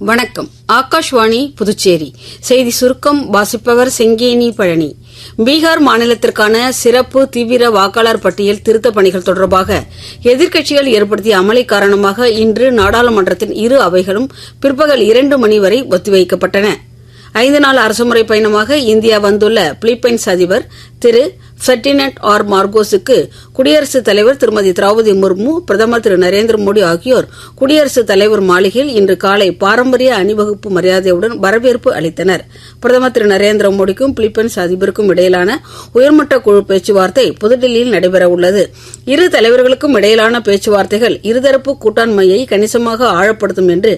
வணக்கம். ஆகாஷ்வாணி புதுச்சேரி செய்தி சுருக்கம் வாசிப்பவர் செங்கேனி பழனி. பீகார் மாநிலத்திற்கான சிறப்பு தீவிர வாக்காளர் பட்டியல் திருத்தப் பணிகள் தொடர்பாக எதிர்க்கட்சிகள் ஏற்படுத்திய அமளி காரணமாக இன்று நாடாளுமன்றத்தின் இரு அவைகளும் பிற்பகல் 2 மணி வரை ஒத்திவைக்கப்பட்டன. 5 நாள் அரசுமுறை பயணமாக இந்தியா வந்துள்ள பிலிப்பைன்ஸ் அதிபர் திரு ஃபெர்டினண்ட் ஆர் மார்கோஸுக்கு குடியரசுத் தலைவர் திருமதி திரௌபதி முர்மு, பிரதமர் திரு நரேந்திர மோடி ஆகியோர் குடியரசுத் தலைவர் மாளிகையில் இன்று காலை பாரம்பரிய அணிவகுப்பு மரியாதையுடன் வரவேற்பு அளித்தனர். பிரதமர் திரு நரேந்திர மோடிக்கும் பிலிப்பைன்ஸ் அதிபருக்கும் இடையிலான உயர்மட்ட குழு பேச்சுவார்த்தை புதுடில்லியில் நடைபெறவுள்ளது. இரு தலைவர்களுக்கும் இடையிலான பேச்சுவார்த்தைகள் இருதரப்பு கூட்டாண்மையை கணிசமாக ஆழப்படுத்தும் என்று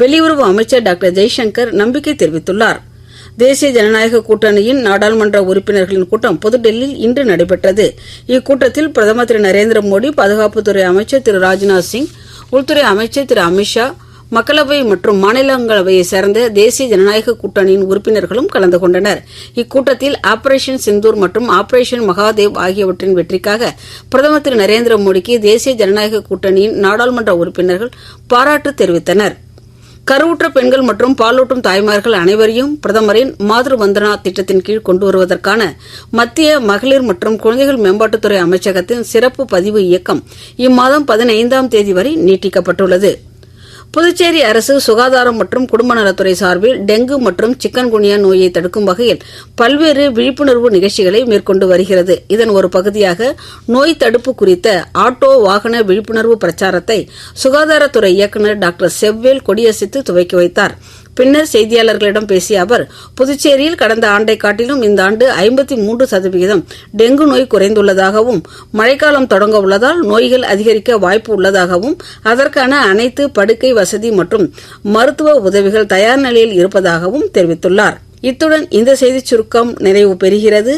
வெளியுறவு அமைச்சர் டாக்டர் ஜெய்சங்கர் நம்பிக்கை தெரிவித்துள்ளார். தேசிய ஜனநாயக கூட்டணியின் நாடாளுமன்ற உறுப்பினர்களின் கூட்டம் புதுடெல்லியில் இன்று நடைபெற்றது. இக்கூட்டத்தில் பிரதமர் திரு நரேந்திர மோடி, பாதுகாப்புத்துறை அமைச்சர் திரு ராஜ்நாத் சிங், உள்துறை அமைச்சர் திரு அமித்ஷா, மக்களவை மற்றும் மாநிலங்களவையைச் சேர்ந்த தேசிய ஜனநாயக கூட்டணியின் உறுப்பினர்களும் கலந்து கொண்டனர். இக்கூட்டத்தில் ஆபரேஷன் சிந்தூர் மற்றும் ஆபரேஷன் மகாதேவ் ஆகியவற்றின் வெற்றிக்காக பிரதமர் திரு நரேந்திர மோடிக்கு தேசிய ஜனநாயக கூட்டணியின் நாடாளுமன்ற உறுப்பினர்கள் பாராட்டு தெரிவித்தனர். கருவுற்ற பெண்கள் மற்றும் பாலூட்டும் தாய்மார்கள் அனைவரையும் பிரதமரின் மாத்ரு வந்தனா திட்டத்தின் கீழ் கொண்டு வருவதற்கான மத்திய மகளிர் மற்றும் குழந்தைகள் மேம்பாட்டுத்துறை அமைச்சகத்தின் சிறப்பு பதிவு இயக்கம் இம்மாதம் 15ஆம் தேதி வரை நீட்டிக்கப்பட்டுள்ளது. புதுச்சேரி அரசு சுகாதாரம் மற்றும் குடும்ப நலத்துறை சார்பில் டெங்கு மற்றும் சிக்கன்குனியா நோயை தடுக்கும் வகையில் பல்வேறு விழிப்புணர்வு நிகழ்ச்சிகளை மேற்கொண்டு வருகிறது. இதன் ஒரு பகுதியாக நோய் தடுப்பு குறித்த ஆட்டோ வாகன விழிப்புணர்வு பிரச்சாரத்தை சுகாதாரத்துறை இயக்குநர் டாக்டர் செவ்வேல் கொடியசைத்து துவக்கி வைத்தார். பின்னர் செய்தியாளர்களிடம் பேசிய அவர், புதுச்சேரியில் கடந்த ஆண்டை காட்டிலும் இந்த ஆண்டு 53% டெங்கு நோய் குறைந்துள்ளதாகவும், மழைக்காலம் தொடங்க உள்ளதால் நோய்கள் அதிகரிக்க வாய்ப்பு உள்ளதாகவும், அதற்கான அனைத்து படுக்கை வசதி மற்றும் மருத்துவ உதவிகள் தயார் நிலையில் இருப்பதாகவும் தெரிவித்துள்ளார். இத்துடன் இந்த செய்திச் சுருக்கம் நிறைவு பெறுகிறது.